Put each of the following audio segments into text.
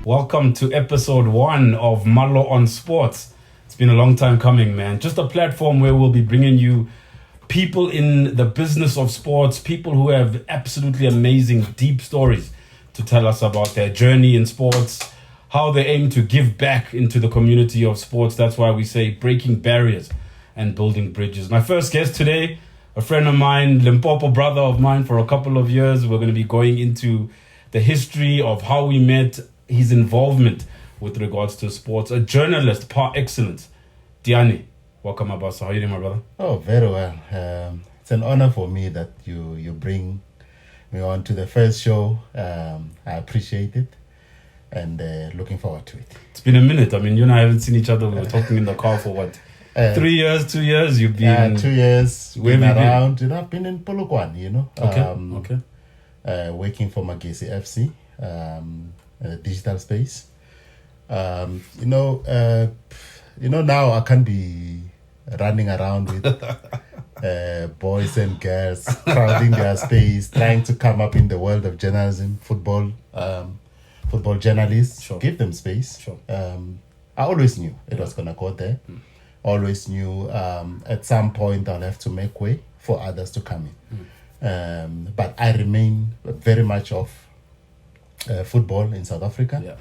Welcome to episode 1 of Malo on Sports. It's been a long time coming, man. Just a platform where we'll be bringing you people in the business of sports, people who have absolutely amazing, deep stories to tell us about their journey in sports, how they aim to give back into the community of sports. That's why we say breaking barriers and building bridges. My first guest today, a friend of mine, Limpopo brother of mine for a couple of years. We're going to be going into the history of how we met, his involvement with regards to sports, a journalist par excellence. Tiyani, welcome, Mabasa. How are you doing, my brother? Oh, very well. It's an honor for me that you bring me on to the first show. I appreciate it and looking forward to it. It's been a minute. I mean, you and I haven't seen each other. We were talking in the car for what? 3 years, 2 years? You've been... 2 years. Where have you around. Been? I've been in Polokwane, Okay. Working for Magesi FC, digital space. Now I can't be running around with boys and girls crowding their space, trying to come up in the world of journalism, football journalists. Sure. Give them space. Sure. I always knew it was gonna go there. Always knew at some point I'll have to make way for others to come in. But I remain very much of football in South Africa.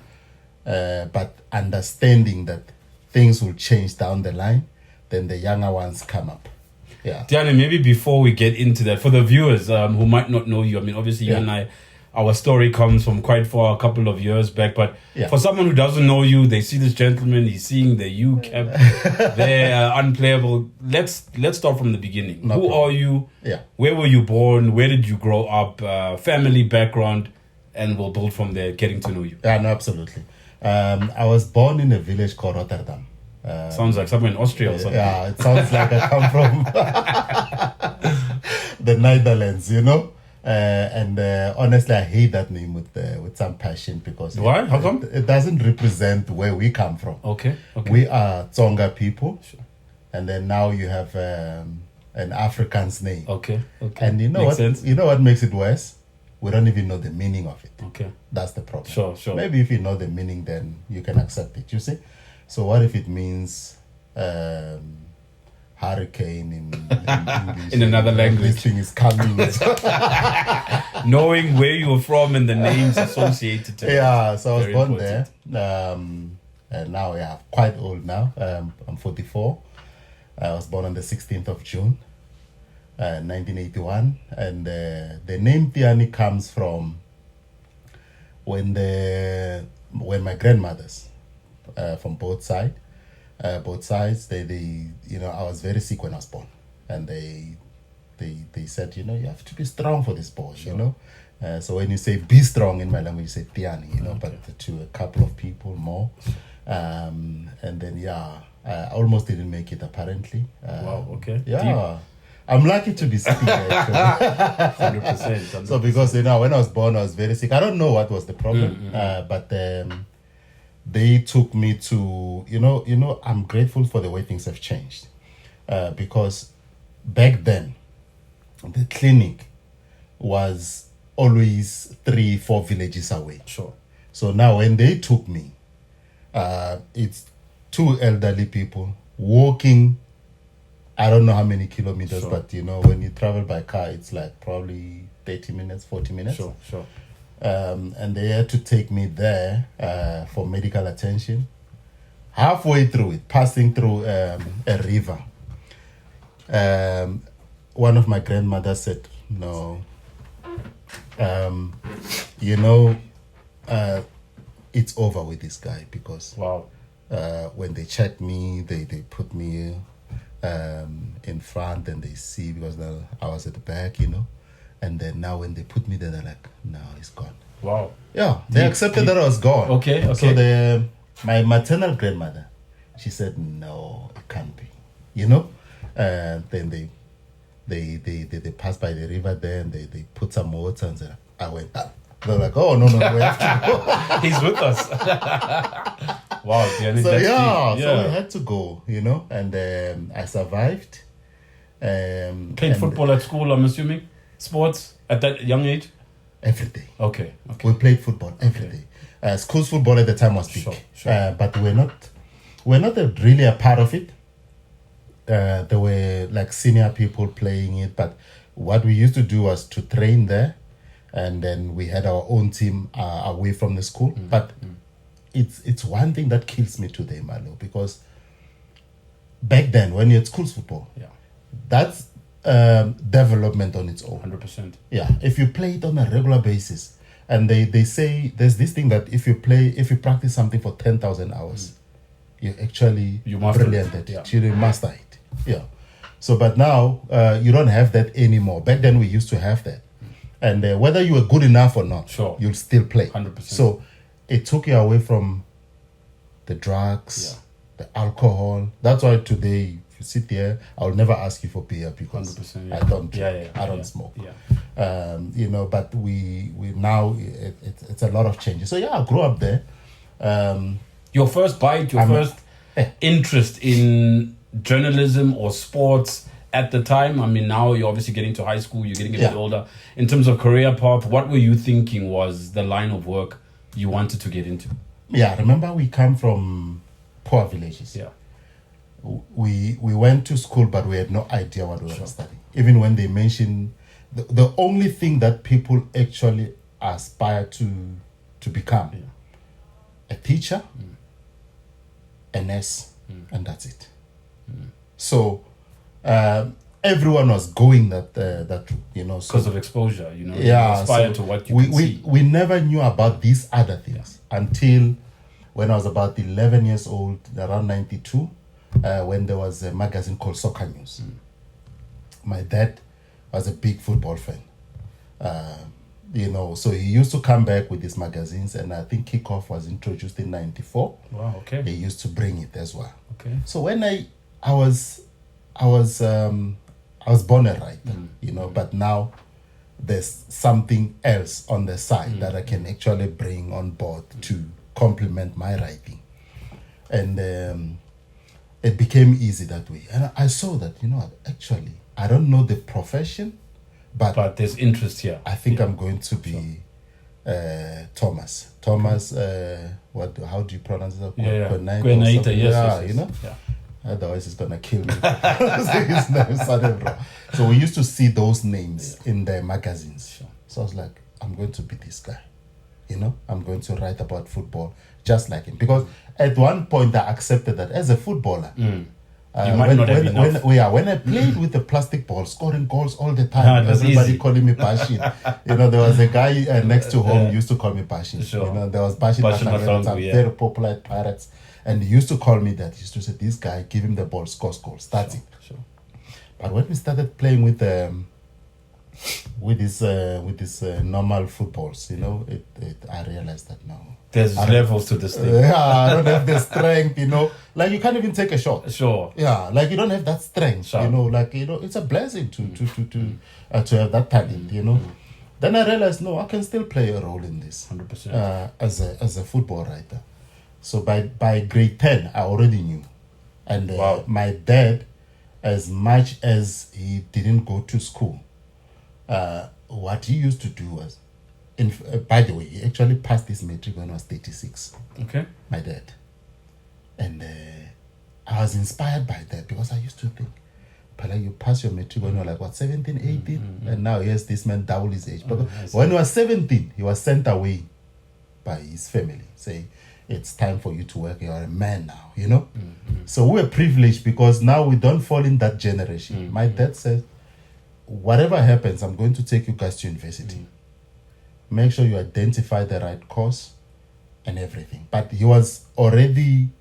But understanding that things will change down the line, then the younger ones come up. Tiyani, maybe before we get into that, for the viewers who might not know you, I mean, obviously you and I, our story comes from quite far, a couple of years back, but for someone who doesn't know you, they see this gentleman, he's seeing the U cap, they're Unplayable. Let's start from the beginning. No who problem. are you? Yeah. Where were you born? Where did you grow up? Family background, and we'll build from there, getting to know you. Yeah, no, absolutely. I was born in a village called Rotterdam. Sounds like somewhere in Austria or something. Yeah, it sounds like I come from the Netherlands, and honestly, I hate that name with some passion because Why? How come? It doesn't represent where we come from. Okay. We are Tsonga people, Sure. and then now you have an Afrikaans name. Okay. And you know Makes what? sense. You know what makes it worse? We don't even know the meaning of it. Okay. That's the problem. Sure. Maybe if you know the meaning, then you can accept it. You see? So what if it means hurricane in English? In another language. This thing is coming. Knowing where you're from and the names associated to it. Yeah, so I was Very born important. there. And now, I'm quite old now. I'm 44. I was born on the 16th of June, 1981. And the name Tiyani comes from when my grandmothers, from both sides, they I was very sick when I was born. And they said, you have to be strong for this boy, So when you say be strong in my language, you say Tiyani, but to a couple of people more. And then, I almost didn't make it apparently. Wow, okay. Yeah. Deep. I'm lucky to be sitting there. 100%. So because, when I was born, I was very sick. I don't know what was the problem, but they took me to, I'm grateful for the way things have changed. Because back then, the clinic was always 3-4 villages away. Sure. So now when they took me, it's 2 elderly people walking, I don't know how many kilometers, Sure. but when you travel by car, it's like probably 30 minutes, 40 minutes. Sure. And they had to take me there for medical attention. Halfway through it, passing through a river, one of my grandmothers said, no, it's over with this guy because Wow. when they checked me, they put me in front and they see because I was at the back, and then now when they put me there, they're like, no, he's gone. Wow. Yeah, they accepted that I was gone. Okay. So my maternal grandmother, she said, no, it can't be. Then they passed by the river there and they put some water and I went up. They're like, oh, no, we have to go. He's with us. Wow. Tiyani, So that's deep. so we had to go, and I survived. Played football at school, I'm assuming? Sports at that young age? Every day. Okay. We played football every day. Schools football at the time was big, Sure. but we're not really a part of it. There were like senior people playing it, but what we used to do was to train there, and then we had our own team away from the school. But it's one thing that kills me today, Malo, because back then when you had schools football, that's development on its own. 100%. Yeah, if you play it on a regular basis, and they say there's this thing that if you practice something for 10,000 hours, you master brilliant it. at it. You master it. Yeah. So, but now you don't have that anymore. Back then we used to have that, and whether you were good enough or not, you'll still play. 100%. So it took you away from the drugs, the alcohol. That's why today, if you sit there, I'll never ask you for beer because 100%, I don't drink. I don't smoke. But we now it's a lot of changes. So I grew up there. Your first bite, first interest in journalism or sports at the time? I mean, now you're obviously getting to high school, you're getting a bit older. In terms of career path, what were you thinking was the line of work you wanted to get into? Yeah, remember we come from poor villages. Yeah. We went to school, but we had no idea what we were studying. Even when they mentioned the only thing that people actually aspire to become, a teacher, a nurse, and that's it. So everyone was going that route, Because of exposure, you aspire to what you see. We never knew about these other things until when I was about 11 years old, around 92, when there was a magazine called Soccer News. My dad was a big football fan. So he used to come back with these magazines, and I think Kickoff was introduced in 94. Wow, okay. He used to bring it as well. Okay. So when I was born a writer, but now there's something else on the side that I can actually bring on board to complement my writing. And it became easy that way. And I saw that, actually, I don't know the profession, but there's interest here. I think I'm going to be Thomas. Thomas, how do you pronounce it? Gwenaita, yes. Otherwise, it's gonna kill me. His name started wrong. So we used to see those names in the magazines. Sure. So I was like, I'm going to be this guy. I'm going to write about football just like him. Because at one point I accepted that as a footballer, you might not have enough. When I played with the plastic ball, scoring goals all the time, everybody calling me Bashin. There was a guy next to home used to call me Bashin. Sure. There was Bashin very popular at Pirates. And he used to call me that. He used to say, this guy, give him the ball, score, that's it. Sure. But when we started playing with these normal footballs, I realized that now. There's levels to this thing. I don't have the strength, Like you can't even take a shot. Sure. Yeah, like you don't have that strength, it's a blessing to have that talent, Then I realized, no, I can still play a role in this. 100%. As a football writer. So by grade 10, I already knew. And my dad, as much as he didn't go to school, what he used to do was, by the way, he actually passed his matric when I was 36. Okay. My dad. And I was inspired by that because I used to think, Pala, you pass your matric when you were like, 17, 18? And now, yes, this man double his age. But when he was 17, he was sent away by his family, saying, it's time for you to work. You're a man now, So we're privileged because now we don't fall in that generation. My dad said, whatever happens, I'm going to take you guys to university. Make sure you identify the right course and everything. But he was already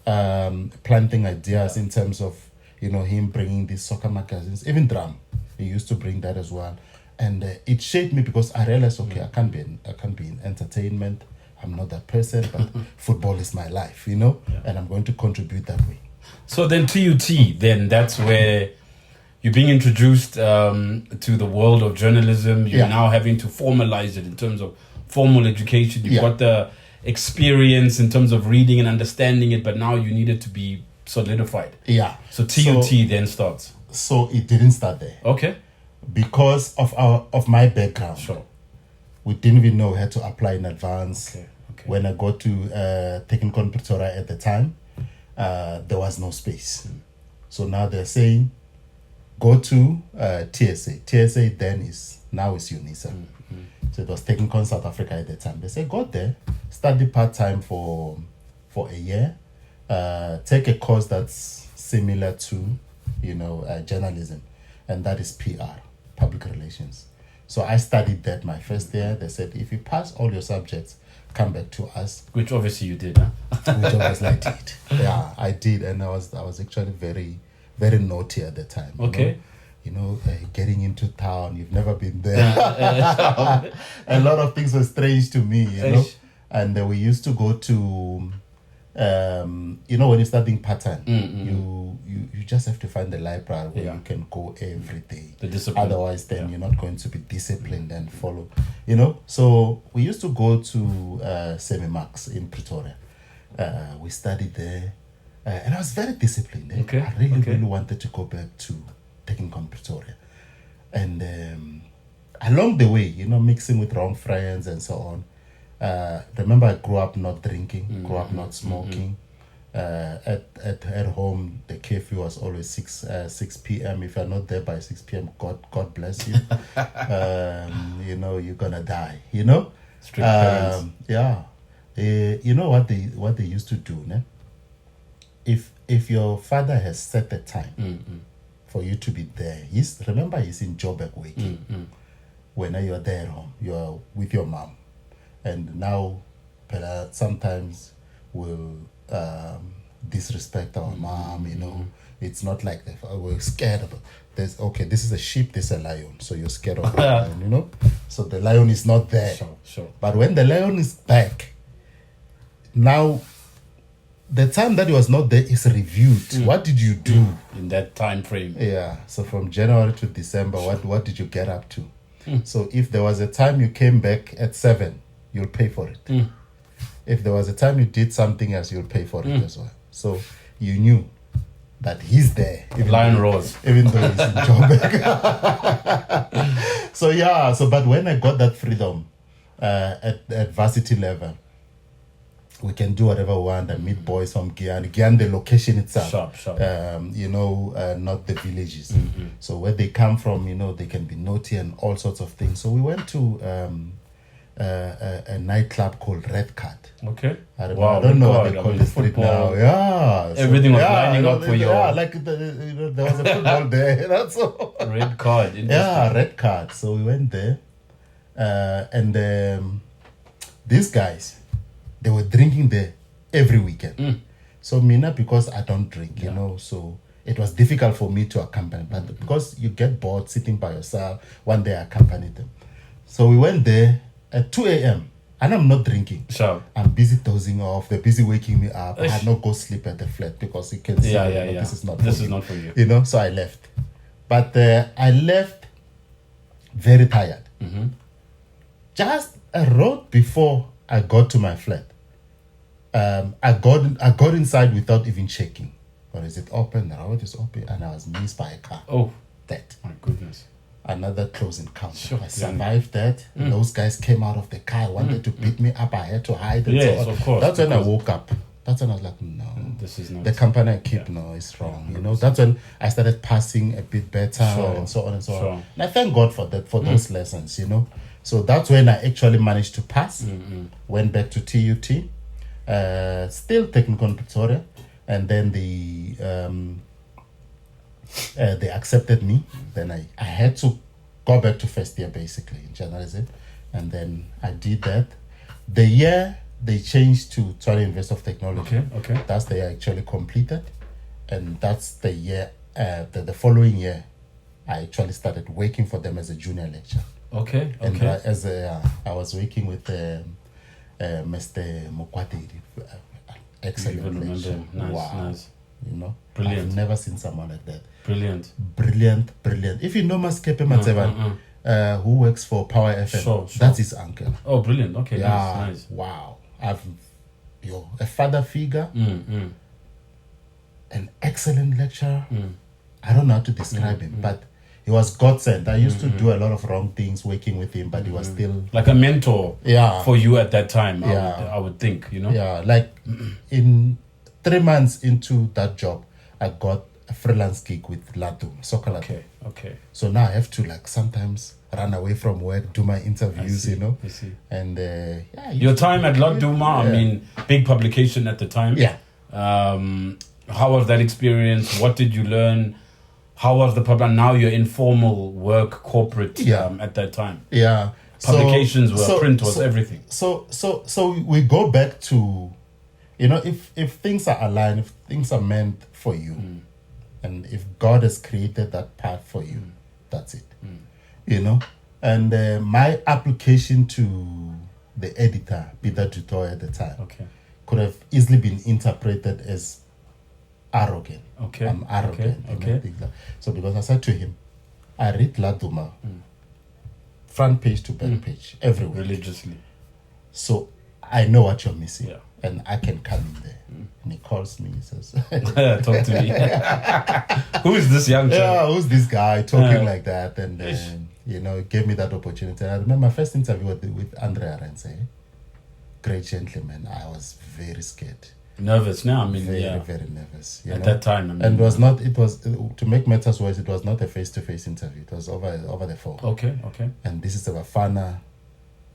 planting ideas in terms of, him bringing these soccer magazines, even drum. He used to bring that as well. And it shaped me because I realized, okay, I can't be in entertainment. I'm not that person, but football is my life, and I'm going to contribute that way. So then TUT, then that's where you're being introduced to the world of journalism. You're now having to formalize it in terms of formal education. You've got the experience in terms of reading and understanding it, but now you need it to be solidified. Yeah. So TUT then starts. So it didn't start there. Okay. Because of my background. Sure. We didn't even know how to apply in advance. When I got to Technical Pretoria at the time, there was no space. So now they're saying, go to TSA. TSA then is UNISA. So it was Technical South Africa at the time. They said, go there, study part-time for a year, take a course that's similar to, journalism, and that is PR, public relations. So I studied that my first year. They said, if you pass all your subjects, come back to us. Which obviously you did, huh? Which obviously I did. Yeah, I did, and I was actually very, very naughty at the time. Okay. Getting into town, you've never been there. A lot of things were strange to me, And we used to go to, when you're studying part-time, you just have to find the library where you can go every day. The discipline. Otherwise, then you're not going to be disciplined and follow, So we used to go to Semi-Max in Pretoria. We studied there, and I was very disciplined. Okay. I really wanted to go back to Technical Pretoria. And along the way, mixing with wrong friends and so on. Remember, I grew up not drinking, grew up not smoking. At home, the curfew was always 6 p.m. If you're not there by 6 p.m., God bless you. You're gonna die. Strict parents. Yeah. What they used to do, ne? If your father has set a time for you to be there, he's in Joburg waking. When you're there at home, you're with your mom. And now, sometimes we'll disrespect our mom, It's not like that. We're scared of it. This is a sheep, this is a lion. So you're scared of the lion, So the lion is not there. Sure. But when the lion is back, now, the time that he was not there is reviewed. What did you do? In that time frame. Yeah. So from January to December, what did you get up to? So if there was a time you came back at 7, you'll pay for it. If there was a time you did something else, you'll pay for it as well. So you knew that he's there. Lion roars. Even though he's in Joburg. But when I got that freedom at varsity level, we can do whatever we want and meet boys from Guyana. Guyana, the location itself. Sharp. Not the villages. So where they come from, they can be naughty and all sorts of things. So we went to a nightclub called Red Card. Okay. I don't know what they call the street football. now. Yeah. Everything was lining up for you. Yeah, there was a football there. That's all. Red Card. Yeah, Red Card. So we went there. And these guys, they were drinking there every weekend. So Mina, because I don't drink, so it was difficult for me to accompany. But because you get bored sitting by yourself, one day I accompanied them. So we went there at 2 a.m. and I'm not drinking. Sure. I'm busy dozing off. They're busy waking me up. I had not go sleep at the flat because you can see this is not for you. So I left. But I left very tired. Just a road before I got to my flat. I got inside without even checking. Or is it open? The road is open, and I was missed by a car. Oh, that! My goodness! Another close encounter. Sure, I survived that. Those guys came out of the car, wanted to beat me up. I had to hide. And yes, so on. Of course. That's when I woke up. That's when I was like, no, this is not the company I keep. No, it's wrong. That's when I started passing a bit better and so on and so on. And I thank God for that, for those lessons. So that's when I actually managed to pass. Went back to TUT. Still Technical Pretoria, and then they accepted me. Then I had to go back to first year basically in journalism, and then I did that. The year they changed to Tiyani University of Technology. Okay. That's the year I actually completed, and that's the year. The following year, I actually started working for them as a junior lecturer. Okay. And I was working with Mr. Mokwati, excellent lecturer. Nice. Brilliant. I've never seen someone like that. Brilliant. If you know Maskepe Matsevan, who works for Power FM, sure. That's his uncle. Oh, brilliant. Okay, yeah, nice. Wow. A father figure, an excellent lecturer. I don't know how to describe him, but he was godsend. I used to do a lot of wrong things working with him, but he was still like a mentor Yeah. for you at that time. Yeah. I would think, you know. Yeah, like in 3 months into that job, I got a freelance gig with Latum, Soccer Latum. Okay. So now I have to like sometimes run away from work, do my interviews, you know. I see. And yeah, Your time at Laduma, I mean, big publication at the time. Yeah. How was that experience? What did you learn? How was the public? Now you're in formal work, corporate at that time. Yeah. Publications print was everything. So we go back to, you know, if things are aligned, if things are meant for you, and if God has created that path for you, that's it. You know, and my application to the editor, Peter Dutoy at the time, could have easily been interpreted as arrogant. I'm arrogant. And things like. So because I said to him, I read Laduma, front page to back page, everywhere. Religiously. So I know what you're missing. Yeah. And I can come in there. And he calls me, he says, talk to me. Who is this young child? Yeah, who's this guy talking like that? And you know, it gave me that opportunity. I remember my first interview with Andrea Renze. Great gentleman. I was very scared. Nervous now, I mean, very nervous. At that time, I mean, and it was to make matters worse, it was not a face-to-face interview. It was over the phone. Okay. And this is a Bafana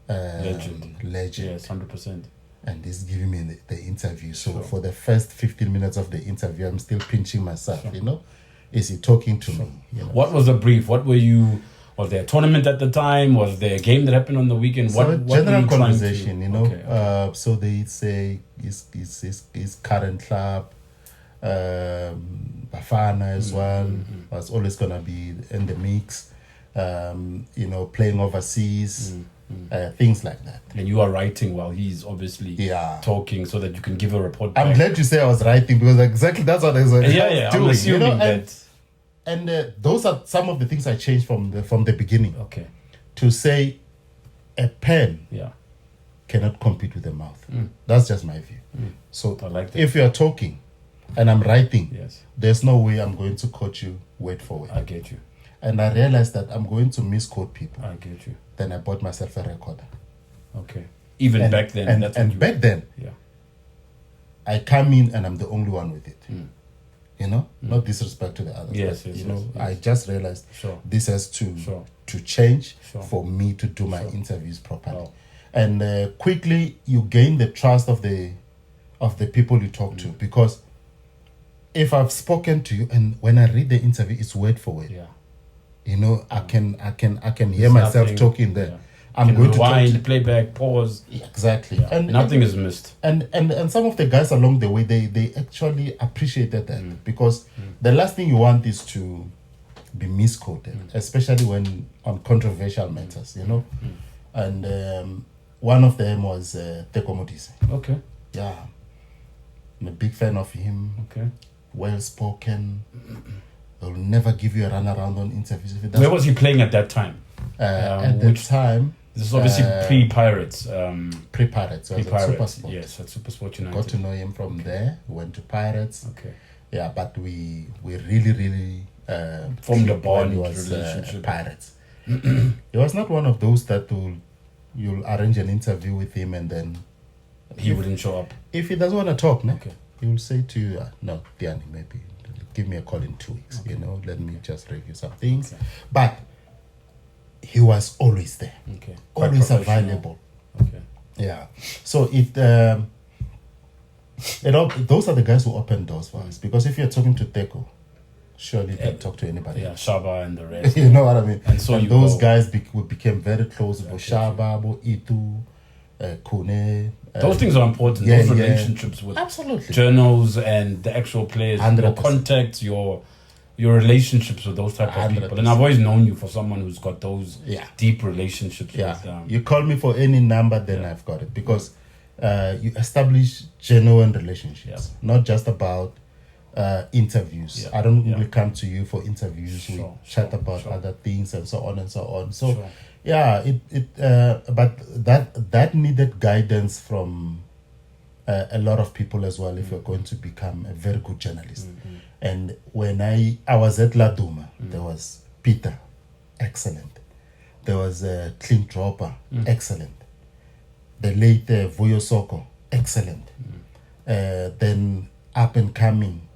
legend. Legend. Yes, 100%. And he's giving me the interview. So for the first 15 minutes of the interview, I'm still pinching myself, you know. Is he talking to me? You know? What was the brief? Was there a tournament at the time? Was there a game that happened on the weekend? So what general conversation, you know. Okay. So they say his current club, Bafana as well, was always going to be in the mix, you know, playing overseas. Things like that. And you are writing while he's obviously talking so that you can give a report back. I'm glad you say I was writing because exactly that's what I was doing. I'm assuming, you know? that. And those are some of the things I changed from the beginning. Okay. To say a pen cannot compete with a mouth. That's just my view. So I like that. if you are talking and I'm writing, there's no way I'm going to quote you word for word. I get you. And I realized that I'm going to misquote people. I get you. Then I bought myself a recorder. Okay. Even back then. And back then, I come in and I'm the only one with it. You know, not disrespect to the others. Yes, you know, I just realized this has to change for me to do my interviews properly. And quickly you gain the trust of the people you talk to, because if I've spoken to you and when I read the interview, it's word for word. You know, I can hear myself talking there. I'm going to rewind, playback, pause. Exactly. And nothing is missed. And some of the guys along the way, they actually appreciated that because the last thing you want is to be misquoted, especially when on controversial matters, you know. And one of them was Teko Modise. Okay. Yeah. I'm a big fan of him. Okay. Well spoken. He'll never give you a runaround on interviews. Where was he playing at that time? At the time, this is obviously pre-Pirates. Pre-Pirates. Pre-Pirates. Yes, at Supersport United. Got to know him from there. Went to Pirates. Okay. Yeah, but we really formed a bond. Relationship. Pirates. He was not one of those that you'll arrange an interview with him and then he wouldn't show up. If he doesn't want to talk, he will say to you, "No, Tiyani, maybe give me a call in 2 weeks. You know, let me just review some things." But he was always there. Okay. Always available. Okay. Yeah. So those are the guys who open doors for us. Because if you're talking to Teko, surely you can talk to anybody. Yeah, Shaba and the rest. You know what I mean? And so those guys became very close. Shaba, Itu, Kune. Those things are important. Those relationships with journals and the actual players, 100%. Your contacts, your relationships with those type of 100%. People. And I've always known you for someone who's got those deep relationships with you call me for any number, then I've got it. Because you establish genuine relationships, not just about interviews. I don't really come to you for interviews. We chat about other things and so on and so on. So but that needed guidance from a lot of people as well if you're going to become a very good journalist. And when I was at Laduma, there was Peter, excellent. There was Clint Dropper, excellent. The late Vuyo Soko, excellent. Then up and coming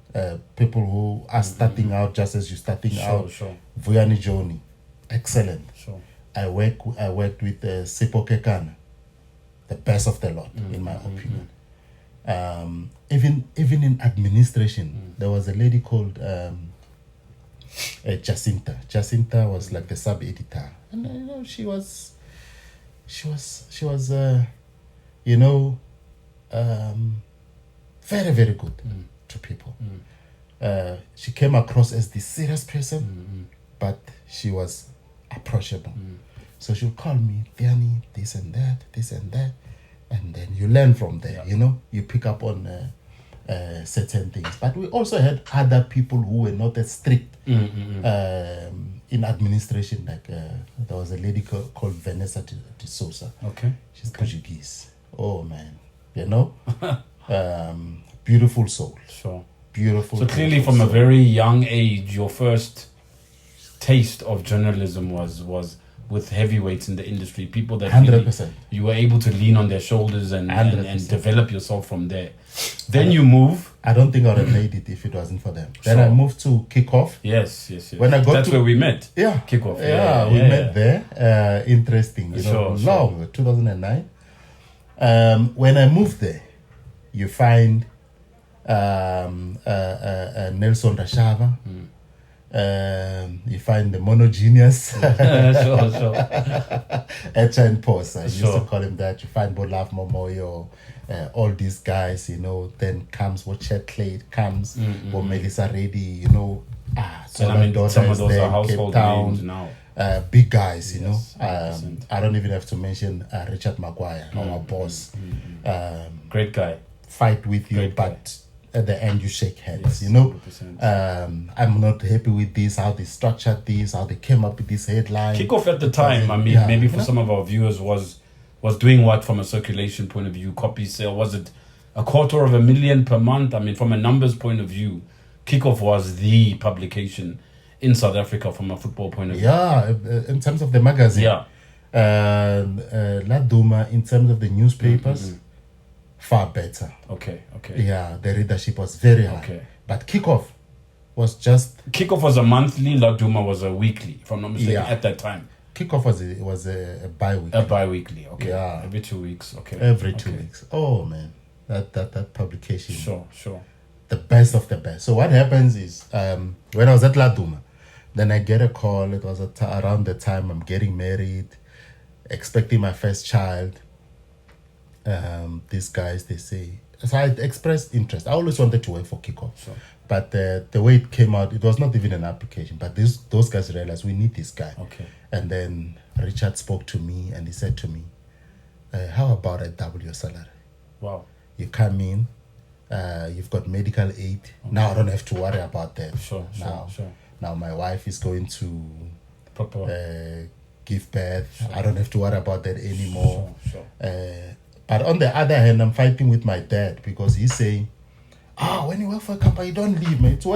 people who are starting out just as you're starting out. Sure. Vuyani Joni, excellent. Sure. I worked with Sipo Kekana, the best of the lot, in my opinion. Even in administration, there was a lady called Jacinta. Jacinta was like the sub editor, and she was very, very good to people. She came across as the serious person, but she was approachable. So she'll call me, Tiyani, this and that, and then you learn from there. You pick up on certain things. But we also had other people who were not as strict in administration. Like there was a lady called Vanessa de Sousa. Okay. She's Portuguese. Oh man, beautiful soul. Sure. Beautiful. So clearly, from a very young age, your first taste of journalism was with heavyweights in the industry, people that 100%. You were able to lean on their shoulders and 100%. develop yourself from there. Then you move. I don't think I would have made it if it wasn't for them. Then I moved to Kickoff. Yes. When I got That's where we met. Yeah. Kickoff. We met there. Interesting. Long, 2009. When I moved there, you find Nelson Rashava. You find the mono genius. Sure. Ep1 Post. I used to call him that. You find Bolaf Momoyo, all these guys, then comes what Chet Clade, comes or Melissa Reddy, some of those are household names now. Big guys, Yes, I don't even have to mention Richard Maguire, our boss. Great guy. Fight with you, Great but guy. At the end you shake hands, 100%. I'm not happy with this, how they structured this, how they came up with this headline. Kickoff at the time, maybe for some of our viewers was doing what from a circulation point of view, copy sale? Was it 250,000 per month? From a numbers point of view, Kickoff was the publication in South Africa from a football point of view. Yeah, in terms of the magazine. Yeah. La Duma, in terms of the newspapers, far better. Okay. Yeah, the readership was very high. Okay. But Kickoff was just... Kickoff was a monthly, La Duma was a weekly, if I'm not mistaken, Yeah. at that time. Kickoff was a bi-weekly. A bi-weekly, okay. Yeah. Every 2 weeks, okay. Every 2 weeks. Oh, man. That publication. Sure. The best of the best. So what happens is, when I was at La Duma, then I get a call. It was around the time I'm getting married, expecting my first child. These guys, they say... So I expressed interest. I always wanted to work for Kickoff. Sure. But the way it came out, it was not even an application. But those guys realized we need this guy. Okay. And then Richard spoke to me and he said to me, how about I double your salary? Wow. You come in, you've got medical aid. Okay. Now I don't have to worry about that. Sure. Now my wife is going to proper give birth. I don't have to worry about that anymore. Sure. But on the other hand, I'm fighting with my dad because he's saying, when you work for a company, you don't leave, man. He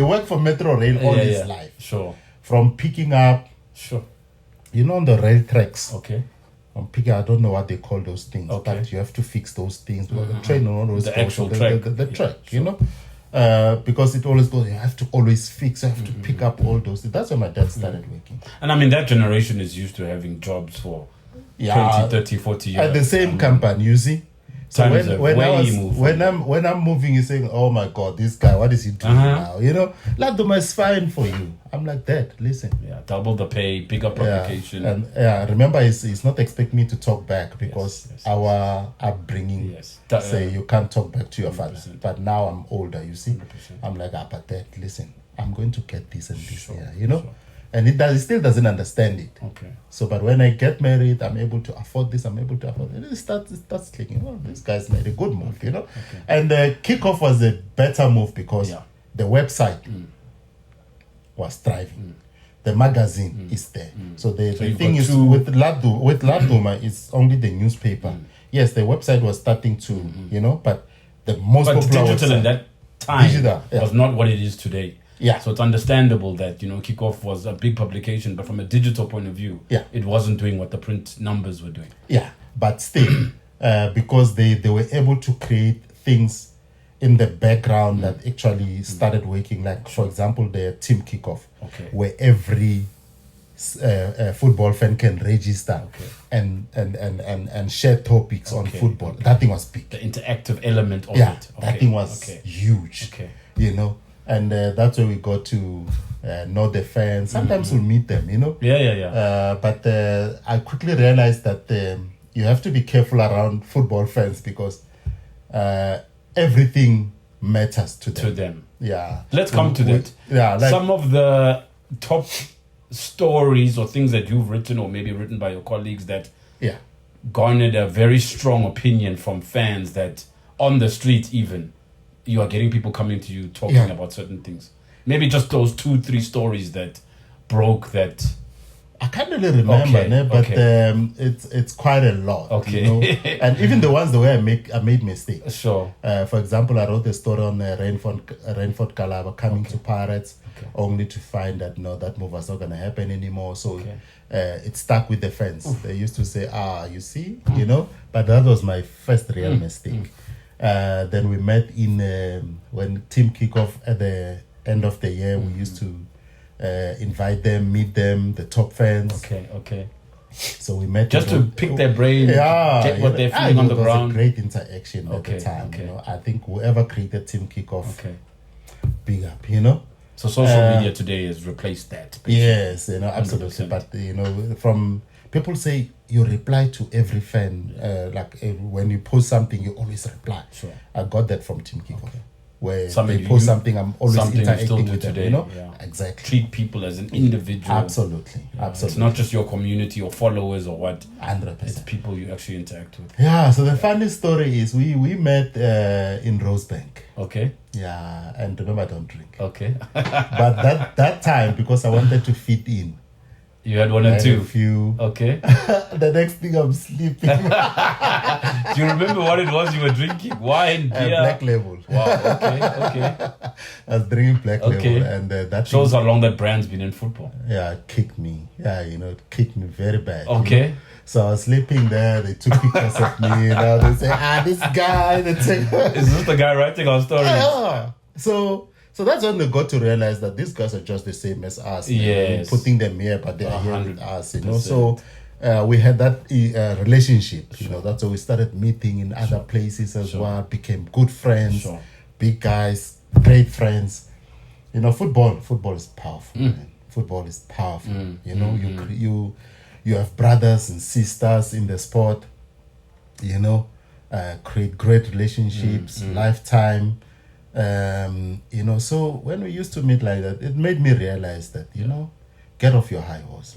worked for Metro Rail all his life. Sure. From picking up, on the rail tracks. Okay. From picking, I don't know what they call those things, but you have to fix those things. Because the train and all those the actual track. The track, because it always goes, you have to always fix, you have to pick up all those things. That's when my dad started working. And that generation is used to having jobs for 20, 30, 40 years. At the same company, you see. So when I'm moving, you're saying, "Oh my God, this guy, what is he doing now?" Laduma is fine for you. I'm like that. Listen, double the pay, big up publication, and remember, he's not expecting me to talk back because our upbringing say you can't talk back to your 100%. Father. But now I'm older, you see. 100%. I'm like, but Dad, listen, I'm going to get this and this here, Sure. And he still doesn't understand it. Okay. So, but when I get married, I'm able to afford this. I'm able to afford it. It starts clicking. Well, this guy's made a good move, Okay. And the Kickoff was a better move because the website was thriving. The magazine is there. So the thing is with Laduma, it's only the newspaper. Yes, the website was starting to, but the most popular digital website, in that time was not what it is today. Yeah. So it's understandable that, Kickoff was a big publication, but from a digital point of view, Yeah. it wasn't doing what the print numbers were doing. Yeah, but still, because they were able to create things in the background that actually started working. Like, for example, the team kickoff, where every football fan can register and share topics on football. That thing was big. The interactive element of it. That thing was huge. And that's where we got to know the fans. Sometimes we'll meet them, but I quickly realized that you have to be careful around football fans because everything matters to them. Yeah. Let's come to that. Yeah. Some of the top stories or things that you've written or maybe written by your colleagues that garnered a very strong opinion from fans that on the street even you are getting people coming to you talking about certain things. Maybe just those 2-3 stories that broke that. I can't really remember, but it's quite a lot. And even the ones the way I made mistakes. Sure. For example, I wrote a story on Rainford Calaba coming to Pirates, only to find that that move was not going to happen anymore. So it stuck with the fans. They used to say, you see, but that was my first real mistake. Then we met in when team kickoff at the end of the year. We used to invite them, meet them, the top fans. Okay. So we met just to pick their brain, get what they're feeling on the ground. It was a great interaction at the time. I think whoever created team kickoff, big up. So social media today has replaced that. Basically. Yes, absolutely. 100%. But from people say you reply to every fan. When you post something, you always reply. Sure. I got that from team kickoff. Where something they post something, I'm always interacting with today, them. Exactly. Treat people as an individual. Absolutely. It's not just your community or followers or what. 100%. It's people you actually interact with. Yeah. So the funny story is we met in Rosebank. Okay. Yeah, and remember, I don't drink. Okay. But that time, because I wanted to fit in. You had one or two? A few. Okay. The next thing I'm sleeping. Do you remember what it was you were drinking? Wine, beer? Black Label. Wow, okay. I was drinking Black Label. And that shows how long that brand's been in football. Yeah, it kicked me. Yeah, it kicked me very bad. Okay. So I was sleeping there. They took pictures of me. They say, this guy. Is this the guy writing our stories? Yeah. So that's when they got to realize that these guys are just the same as us. Yes. We're putting them here, but they are here with us. So we had that relationship. That's why we started meeting in other places as well. Became good friends, big guys, great friends. Football is powerful. Man. Football is powerful. You have brothers and sisters in the sport. Create great relationships, lifetime. So when we used to meet like that, it made me realize that get off your high horse.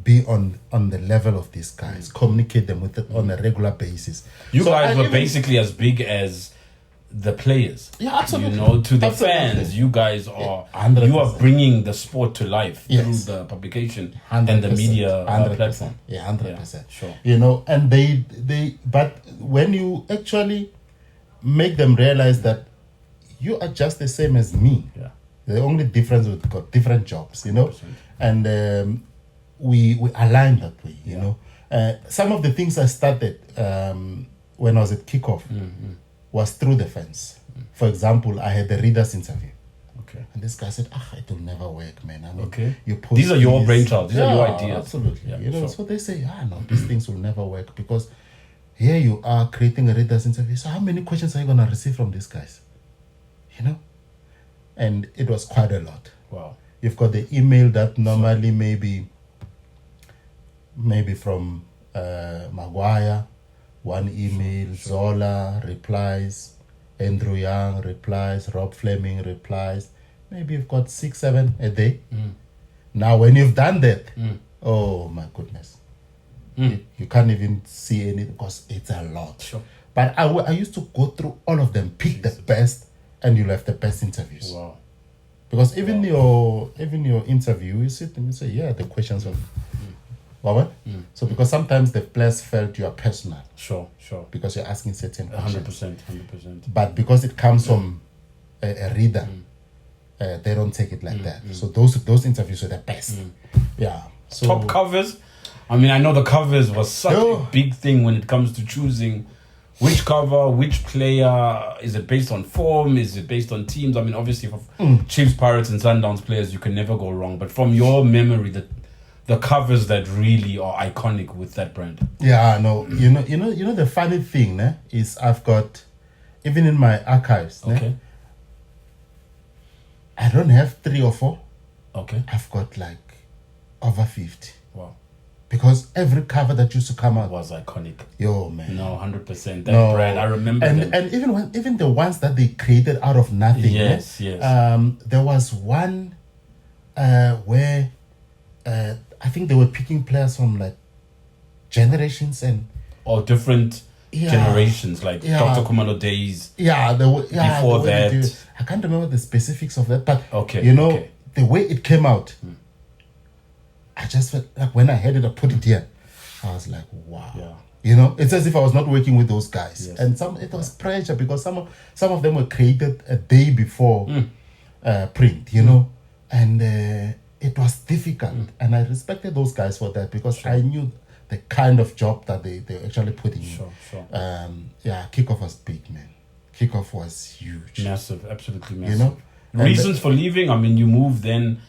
Be on the level of these guys. Communicate them with it on a regular basis. You guys were basically as big as the players. Yeah, absolutely. To the fans, you guys are. 100%. You are bringing the sport to life through the publication 100%. And the media 100%. Platform. Yeah, 100%. Sure. And they. But when you actually make them realize that you are just the same as me. Yeah. The only difference we've got different jobs, 100%. And we align that way, some of the things I started when I was at kickoff was through the fans. For example, I had the readers interview. Okay. And this guy said, it will never work, man. I mean, these are your brainchild. These are your ideas. Absolutely. So they say, no, these things will never work because here you are creating a readers interview. So how many questions are you going to receive from these guys? And it was quite a lot. Wow. You've got the email that normally maybe from Maguire, one email, Zola replies, Andrew Young replies, Rob Fleming replies. Maybe you've got 6-7 a day. Now when you've done that, oh my goodness. You can't even see any because it's a lot. Sure. But I used to go through all of them, pick the best, and you'll have the best interviews. Wow. Because even your interview, you sit and you say, the questions are what? So because sometimes the players felt you are personal. Sure. Because you're asking certain questions. 100%. But because it comes from a reader, they don't take it like that. So those interviews were the best. Yeah. So Top covers. I mean, I know the covers was such a big thing when it comes to choosing which cover, which player. Is it based on form? Is it based on teams? I mean, obviously for Chiefs, Pirates and Sundowns players, you can never go wrong. But from your memory, the covers that really are iconic with that brand. Yeah, no, you know the funny thing, is I've got, even in my archives, Okay. I don't have 3 or 4. Okay. I've got like over 50. Wow. Because every cover that used to come out Was iconic. yo man. No, 100%. That brand, I remember them. And even the ones that they created out of nothing. Yes. There was one where I think they were picking players from like generations and Or different generations, like Dr. Kumalo days. Before that. I can't remember the specifics of that, but Okay, the way it came out, I just felt like when I heard it, I put it here, I was like, wow. Yeah. It's as if I was not working with those guys. Yes. And it was pressure because some of them were created a day before print, and it was difficult. And I respected those guys for that because I knew the kind of job that they actually put in. Sure. Kickoff was big, man. Kickoff was huge. Massive, absolutely massive. And Reasons for leaving? I mean, you moved then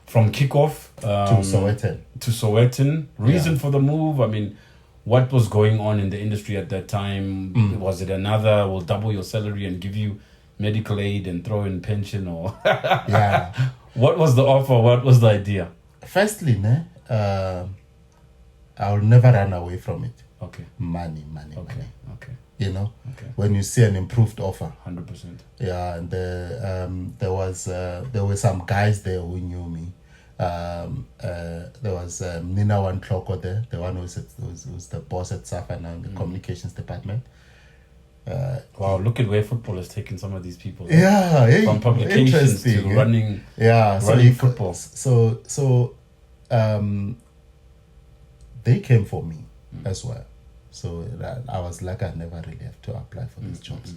from Kickoff to Sowetan. Reason for the move? I mean, what was going on in the industry at that time? Was it another, we'll double your salary and give you medical aid and throw in pension? Or what was the offer? What was the idea? Firstly, I'll never run away from it. Okay. Money. Okay. When you see an improved offer. 100%. Yeah, and there were some guys there who knew me. There was Nina Wantloko there, the one who's the boss at SAFA now in the communications department. Wow, look at where football has taken some of these people. From publications to running football. So they came for me as well. So I was like, I never really have to apply for these jobs.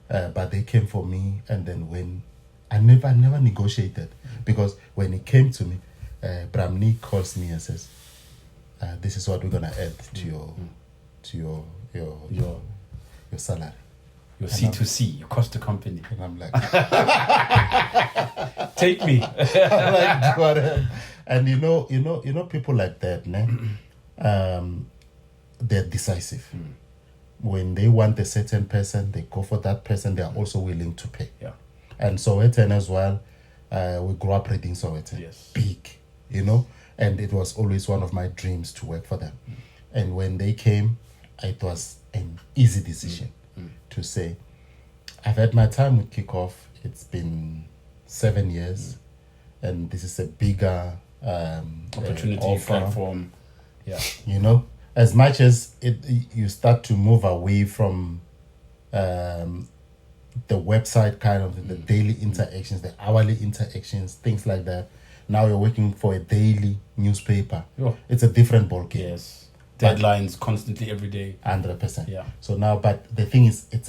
But they came for me, and then when I never negotiated, because when it came to me, Bramni calls me and says, "This is what we're gonna add to your salary, your C2C, your cost to company." And I'm like, "Take me." I'm like, what? And you know, people like that, they're decisive. When they want a certain person, they go for that person. They are also willing to pay. Yeah. And Sowetan as well. We grew up reading Sowetan. Yes. Big, and it was always one of my dreams to work for them. And when they came, it was an easy decision to say, I've had my time with Kickoff. It's been 7 years, and this is a bigger opportunity, offer. Platform. Yeah. As much as you start to move away from the website kind of the daily interactions, the hourly interactions, things like that. Now you're working for a daily newspaper. Yeah. It's a different ballgame. Yes. Deadlines constantly every day. 100%. Yeah. So now, but the thing is, it's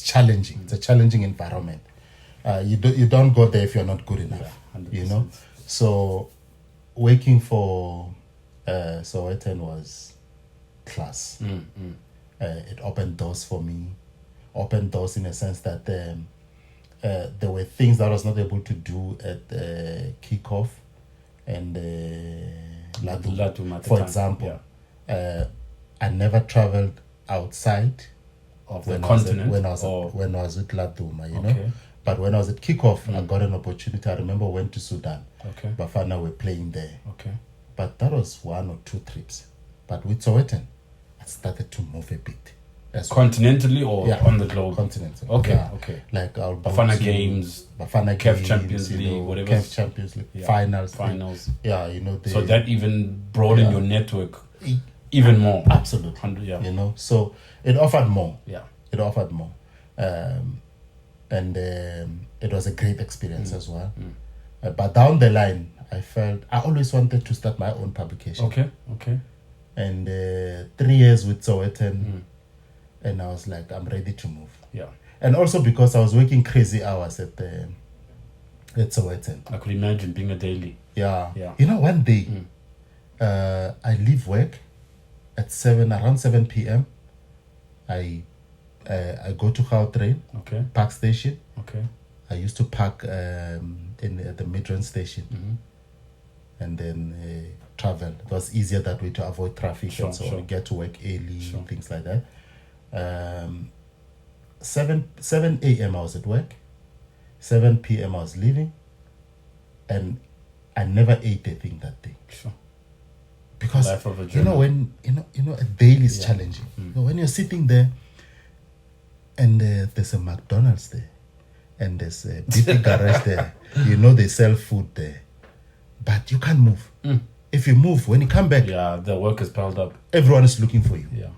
challenging. It's a challenging environment. You don't go there if you're not good enough. Yeah, 100%. So working for Sowetan was class. It opened doors for me. Opened doors in a sense that there were things that I was not able to do at Kickoff and Laduma, for example. I never traveled outside of the continent when I was with Laduma, Okay. But when I was at Kickoff, I got an opportunity. I remember I went to Sudan. Okay. Bafana were playing there. Okay. But that was 1 or 2 trips. But with Sowetan, I started to move a bit. Continentally or on the globe? Continental. Okay. Like I'll Bafana Games, Caf Champions League, whatever. Caf Champions League, finals. Yeah, so that even broadened your network even more. Absolutely. So it offered more. Yeah. It offered more. And it was a great experience as well. But down the line, I always wanted to start my own publication. Okay. And 3 years with Sowetan, and I was like, I'm ready to move. Yeah. And also because I was working crazy hours at Sowetan. I could imagine being a daily. Yeah. Yeah. You know, one day, I leave work at around 7 p.m. I go to Gautrain, Okay. park station. Okay. I used to park at the Midrand station, and then travel. It was easier that way to avoid traffic, Sure, and so sure. on. Get to work early, Sure. things like that. 7 a.m. I was at work. 7 p.m. I was leaving, and I never ate a thing that day. Sure. Because Life of a you know when a daily is Yeah. challenging. You know, when you're sitting there, and there's a McDonald's there, and there's a BP garage there. You know they sell food there, but you can't move. If you move, when you come back, Yeah, the work is piled up. everyone is looking for you. Yeah.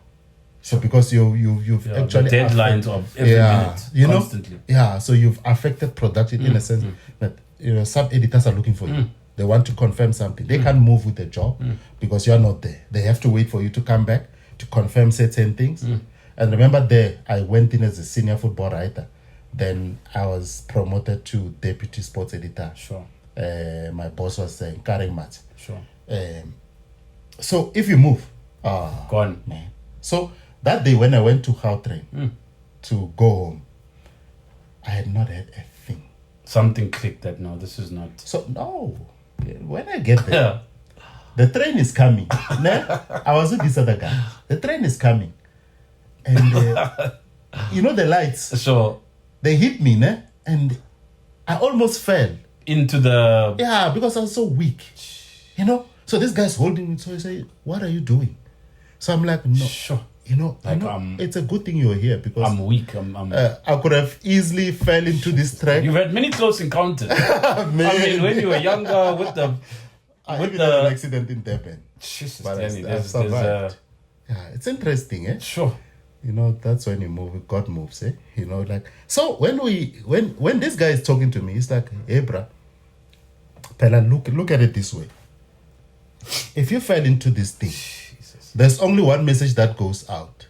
So because you've Yeah, actually the deadlines of every minute, you know, constantly. yeah. So you've affected production in a sense that some editors are looking for you. They want to confirm something. They can't move with the job because you are not there. They have to wait for you to come back to confirm certain things. And remember, there I went in as a senior football writer. Then I was promoted to deputy sports editor. Sure. My boss was saying, "Carrying much." Sure. So if you move, Gone. man. So that day when I went to Gautrain to go home, I had not had a thing. Something clicked that no, this is not. So no, when I get there, Yeah. the train is coming. Ne? I was with this other guy. The train is coming, and you know the lights. So They hit me, ne? And I almost fell. into the Yeah, because I was so weak. You know. So this guy's holding me. So he said, "What are you doing?" So I'm like, "No." sure. You know, Like, it's a good thing you're here because I'm weak. I'm I could have easily fell into this track. You've had many close encounters. I mean, when you were younger, with the I with even had an the accident in Durban. Jesus, But Tiyani, I've survived. Yeah, it's interesting, eh? sure. You know, that's when you move, God moves, eh? You know, like so when this guy is talking to me, he's like, "Hey, bruh, Pella, look at it this way. If you fell into this thing, Jesus. there's only one message that goes out.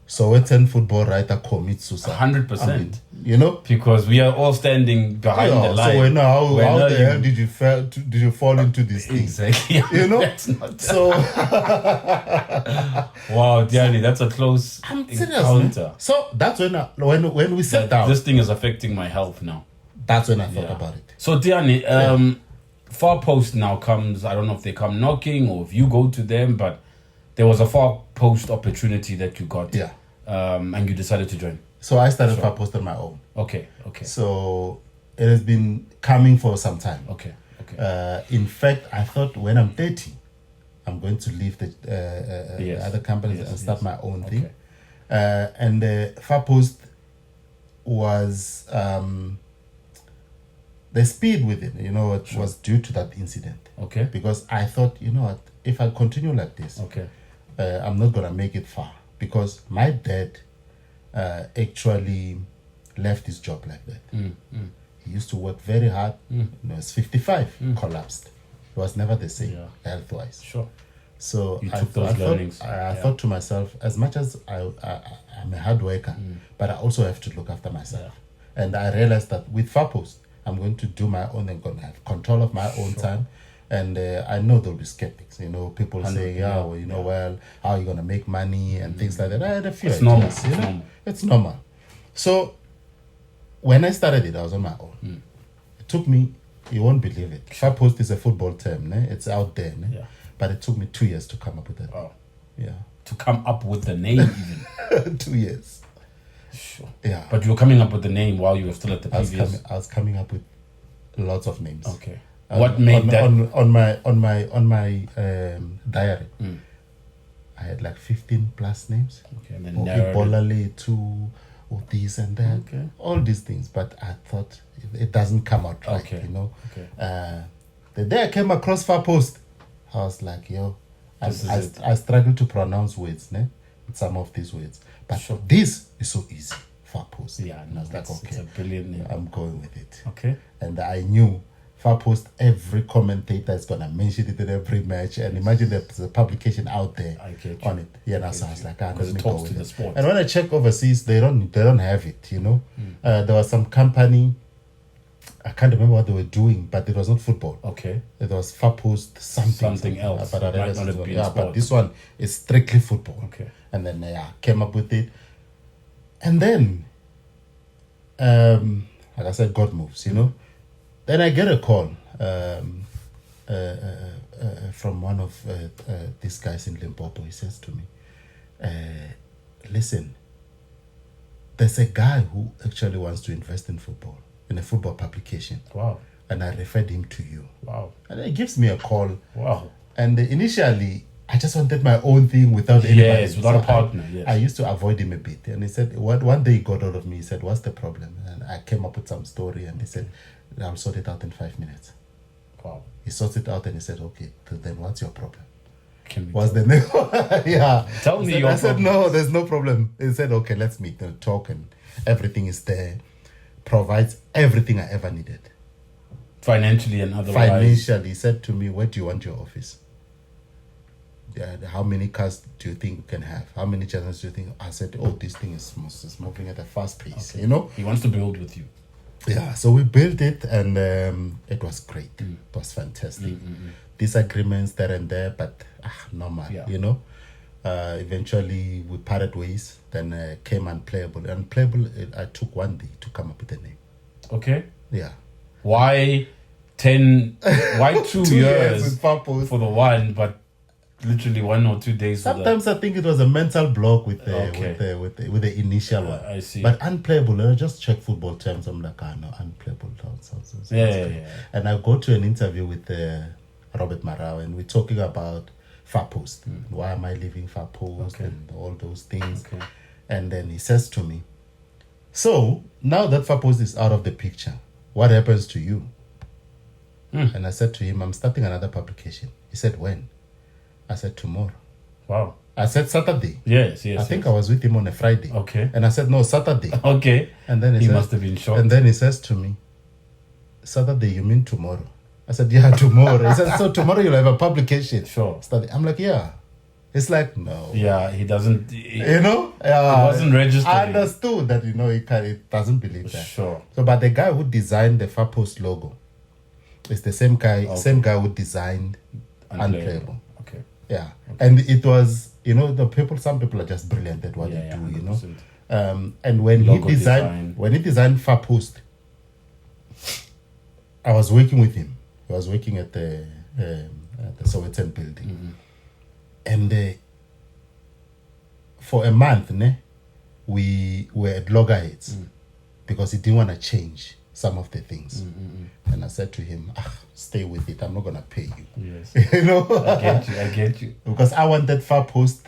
Sowetan football writer commits suicide. 100%. I mean, you know? Because we are all standing behind the line. So how When the hell did you fall into this thing? Exactly. You know? That's not So wow, Tiyani, that's a close I'm serious, encounter. man. So that's when we sat down. This thing is affecting my health now. That's when I thought Yeah. about it. So Tiyani, Far Post now comes. I don't know if they come knocking or if you go to them, but there was a Far Post opportunity that you got. Yeah. And you decided to join. So I started Far Post on my own. Okay. So it has been coming for some time. Okay. In fact, I thought when I'm 30, I'm going to leave the Yes. other companies Yes, and start yes. my own thing. Okay. And Far Post was the speed with it. You know, it was due to that incident. Okay. Because I thought, you know what, if I continue like this, Okay. I'm not gonna make it far. Because my dad actually left his job like that. He used to work very hard. You know, it's 55, collapsed. It was never the same health-wise. Sure. So You took those learnings. I thought to myself, as much as I'm a hard worker, but I also have to look after myself. And I realized that with Far Post, I'm going to do my own and going to have control of my own time. And I know there'll be skeptics, you know, people saying, well, how are you going to make money and things like that. I had a few It's ideas, normal. you know? It's normal. So when I started it, I was on my own. It took me, you won't believe it. Far Post is a football term, ne? It's out there, ne? Yeah. But it took me 2 years to come up with that. Oh. Yeah. To come up with the name even. 2 years. Sure. Yeah. But you were coming up with the name while you were still at the I previous. was coming up with lots of names. Okay. What made that? On my diary? I had like 15 plus names. Okay, and then narrowed it. Ibolale too, or this and that. Okay. All these things, but I thought it doesn't come out right. Okay. You know. Okay. The day I came across Far Post, I was like, yo, This is it. I struggle to pronounce words, ne? Some of these words, but this is so easy. Far Post. Yeah, And no, I was like, it's okay, a brilliant name. I'm going with it. Okay. And I knew Far Post, every commentator is gonna mention it in every match, and imagine that there's a publication out there on it. Yeah, that's so I was like, because it talks to the sport. And when I check overseas, they don't have it. There was some company, I can't remember what they were doing, but it was not football. Okay. It was Far Post something else. But it might not have been sport. But this one is strictly football. Okay. And then came up with it, and then, like I said, God moves. Then I get a call from one of these guys in Limpopo. He says to me, listen, there's a guy who actually wants to invest in football, in a football publication. Wow. And I referred him to you. Wow. And he gives me a call. Wow. And initially, I just wanted my own thing without anybody. Yes, without a partner. I used to avoid him a bit. And he said, one day he got out of me. He said, what's the problem? And I came up with some story. And he said, I'll sort it out in 5 minutes. Wow. He sorts it out and he said, okay, then what's your problem? What's the name? Yeah. Tell me your I said, no, there's no problem. He said, okay, let's meet and talk. And everything is there. Provides everything I ever needed. Financially and otherwise. Financially. He said to me, where do you want your office? How many cars do you think you can have? How many channels do you think? I said, this thing is moving at a fast pace. Okay. He wants to build with you. Yeah, so we built it, and it was great. It was fantastic. Disagreements there and there, but normal. Yeah. Eventually we parted ways. Then came Unplayable. Unplayable, I took 1 day to come up with a name. Okay. Yeah. Why 2 years with Purpose for the one, but literally 1 or 2 days? Sometimes I think it was a mental block with the initial one. I see. But Unplayable, I just check football terms. I'm like, no, Unplayable. Yeah. And I go to an interview with Robert Marau, and we're talking about Far Post. Why am I leaving Far Post and all those things? Okay. And then he says to me, so now that Far Post is out of the picture, what happens to you? And I said to him, I'm starting another publication. He said, when? I said, tomorrow. Wow. I said, Saturday. Yes. I think I was with him on a Friday. Okay. And I said, no, Saturday. Okay. And then he must have been shocked. And then he says to me, Saturday, you mean tomorrow? I said, yeah, tomorrow. He said, so tomorrow you'll have a publication. Sure. I'm like, yeah. It's like, no. Yeah, he doesn't. It wasn't registered. I understood that, he doesn't believe that. Sure. So, but the guy who designed the Far Post logo is the same guy who designed Unplayable. Okay. Yeah. Okay. And it was, some people are just brilliant at what they do, 100%. And when he designed Far Post, I was working with him. He was working at the Sowetan building. And for a month, we were at loggerheads because he didn't want to change some of the things. And I said to him, stay with it. I'm not going to pay you. Yes. I get you. Because I wanted Far Post,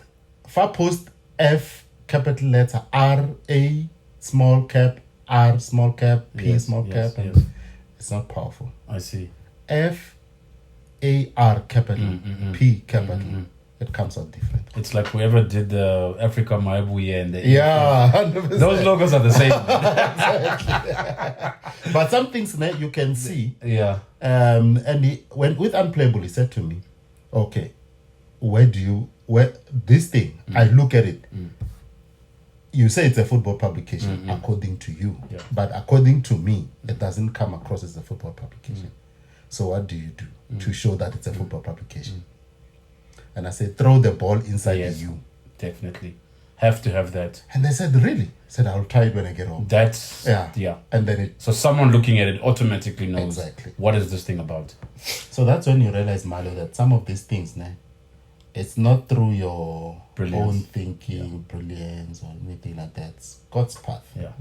F, capital letter, R-A, small cap, R, small cap, P, small cap. And it's not powerful. I see. F-A-R, capital, P, capital. It comes out different. It's like whoever did the Africa Maibuye and the 100%. Those logos are the same. Exactly. But some things you can see. Yeah. And with Unplayable, he said to me, okay, this thing, I look at it. You say it's a football publication according to you. Yeah. But according to me, it doesn't come across as a football publication. So what do you do to show that it's a football publication? And I said, throw the ball inside you. Definitely. Have to have that. And they said, really? I said, I'll try it when I get home. That's... Yeah. And then so someone looking at it automatically knows exactly what is this thing about. So that's when you realize, Malo, that some of these things, it's not through your own thinking, brilliance, or anything like that. It's God's path. Yeah.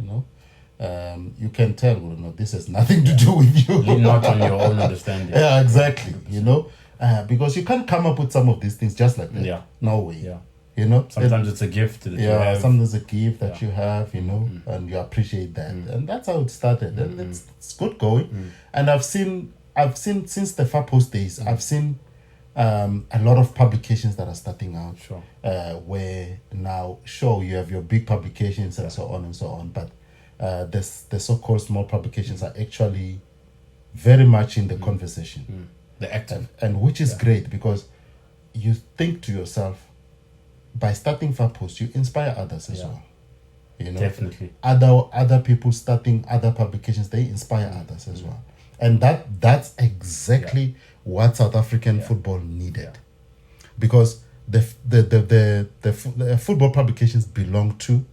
You can tell, this has nothing to do with you. Lean not on your own understanding. Yeah, exactly. Because you can't come up with some of these things just like that. Yeah. No way. Yeah. Sometimes it's a gift that you have. Sometimes it's a gift that you have, and you appreciate that. And that's how it started. And it's good going. And I've seen since the Far Post days, I've seen a lot of publications that are starting out. Sure. Where now, you have your big publications and so on and so on. But the so-called small publications are actually very much in the conversation. The active. And which is great because you think to yourself, by starting Far Post, you inspire others as well. You know, Definitely. Other people starting other publications, they inspire others as well. And that's exactly what South African football needed. Because the football publications belong to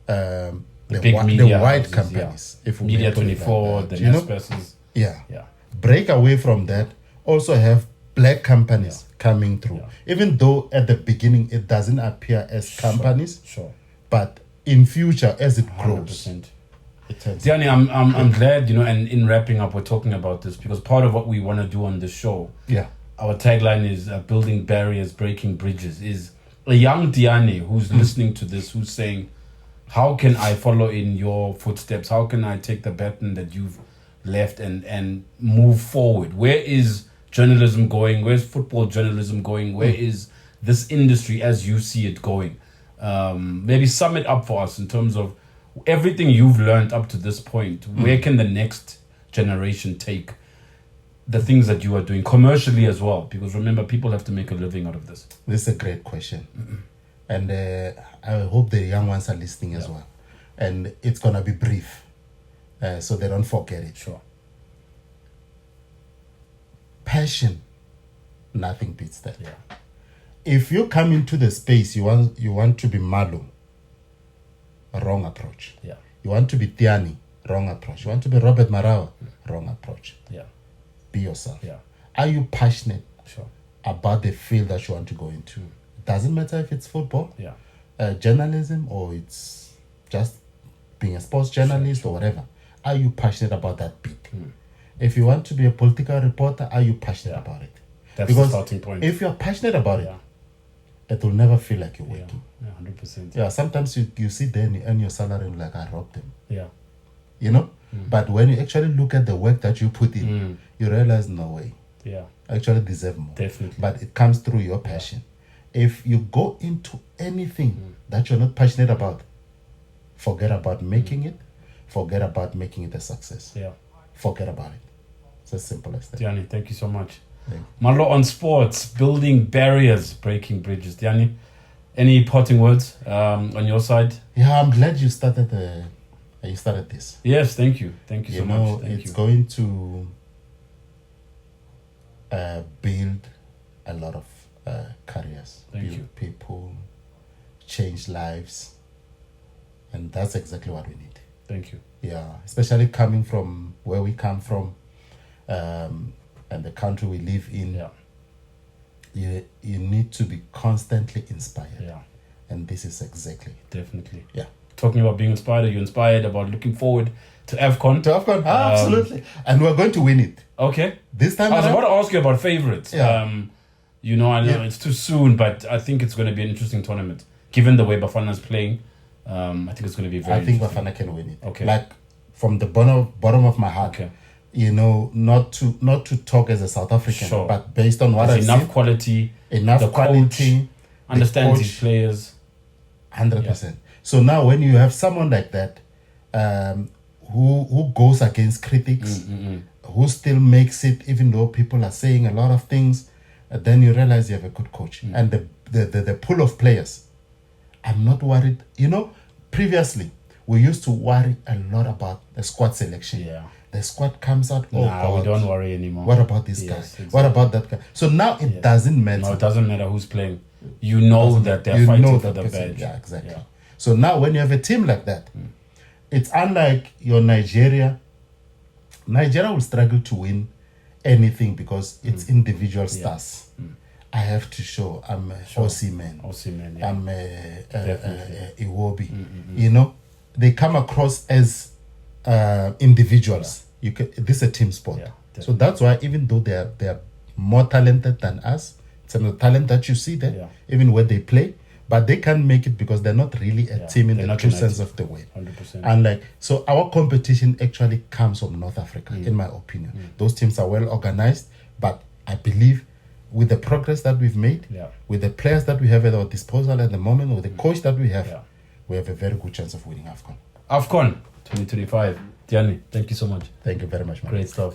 the the big the media wide houses, companies. If we Media may put it 24, like that, the you know? Nespresses. Yeah. Yeah. Break away from that. Also have black companies coming through. Even though at the beginning it doesn't appear as companies, Sure. but in future as it grows, 100%. it turns. Tiyani, I'm glad, and in wrapping up, we're talking about this because part of what we want to do on this show, our tagline is building barriers, breaking bridges, is a young Tiyani who's listening to this, who's saying, how can I follow in your footsteps? How can I take the baton that you've left and move forward? Where is journalism going? Where's football journalism going? Where is this industry as you see it going? Maybe sum it up for us in terms of everything you've learned up to this point. Where can the next generation take the things that you are doing commercially as well? Because remember, people have to make a living out of this. This is a great question. And I hope the young ones are listening as well. And it's going to be brief so they don't forget it. Sure. Passion, nothing beats that. Yeah. If you come into the space, you want to be Malu, a wrong approach. Yeah. You want to be Tiyani, wrong approach. You want to be Robert Marawa, wrong approach. Yeah. Be yourself. Yeah. Are you passionate Sure. about the field that you want to go into? It doesn't matter if it's football, Yeah. journalism, or it's just being a sports journalist or whatever. Are you passionate about that bit? If you want to be a political reporter, are you passionate about it? That's Because the starting point. if you're passionate about it, it will never feel like you're working. Yeah, 100%. Yeah, sometimes you sit there and you earn your salary and like, I robbed them. Yeah. You know? But when you actually look at the work that you put in, you realize, no way. Yeah. I actually deserve more. Definitely. But it comes through your passion. If you go into anything that you're not passionate about, forget about making it. Forget about making it a success. Yeah. Forget about it. It's as simple as that. Tiyani, thank you so much. Thank you. Malo on sports, building barriers, breaking bridges. Tiyani, any parting words on your side? Yeah, I'm glad you started this. Yes, thank you. Thank you so much. Thank It's you. going to build a lot of careers. Thank build you. people, change lives. And that's exactly what we need. Thank you. Yeah, especially coming from where we come from and the country we live in. Yeah. You need to be constantly inspired. Yeah. And this is exactly it. Definitely. Yeah. Talking about being inspired, are you inspired about looking forward to AFCON? To AFCON, absolutely. And we're going to win it. Okay. This time I was around. about to ask you about favorites. Yeah. I know it's too soon, but I think it's going to be an interesting tournament. Given the way Bafana's playing, I think it's going to be very I think interesting. Bafana can win it. Okay. Like from the bottom of my heart. Okay. Not to talk as a South African, Sure. but based on what There's I've enough seen, quality, enough the quality, coach understands the his players. 100%. So now when you have someone like that, who goes against critics, who still makes it, even though people are saying a lot of things, then you realize you have a good coach. And the pool of players, I'm not worried. Previously, we used to worry a lot about the squad selection. Yeah. The squad comes out, We don't worry anymore. what about this guy? Yes, exactly. What about that guy? So now it doesn't matter. No, it doesn't matter who's playing. You know that they're fighting for the person. badge. Yeah, exactly. Yeah. So now when you have a team like that, it's unlike your Nigeria. Nigeria will struggle to win anything because it's individual stars. I have to show I'm a Osimhen. Osimhen, yeah. I'm a Definitely. Iwobi. They come across as individuals. This is a team sport. Yeah, So that's why even though they are more talented than us, it's a talent that you see there, even when they play, but they can't make it because they're not really a team in They're the not true united. sense of the word. 100%. And so our competition actually comes from North Africa, in my opinion. Those teams are well organized, but I believe with the progress that we've made, with the players that we have at our disposal at the moment, with the coach that we have a very good chance of winning AFCON. AFCON 2025. Tiyani, thank you so much. Thank you very much, man. Great stuff.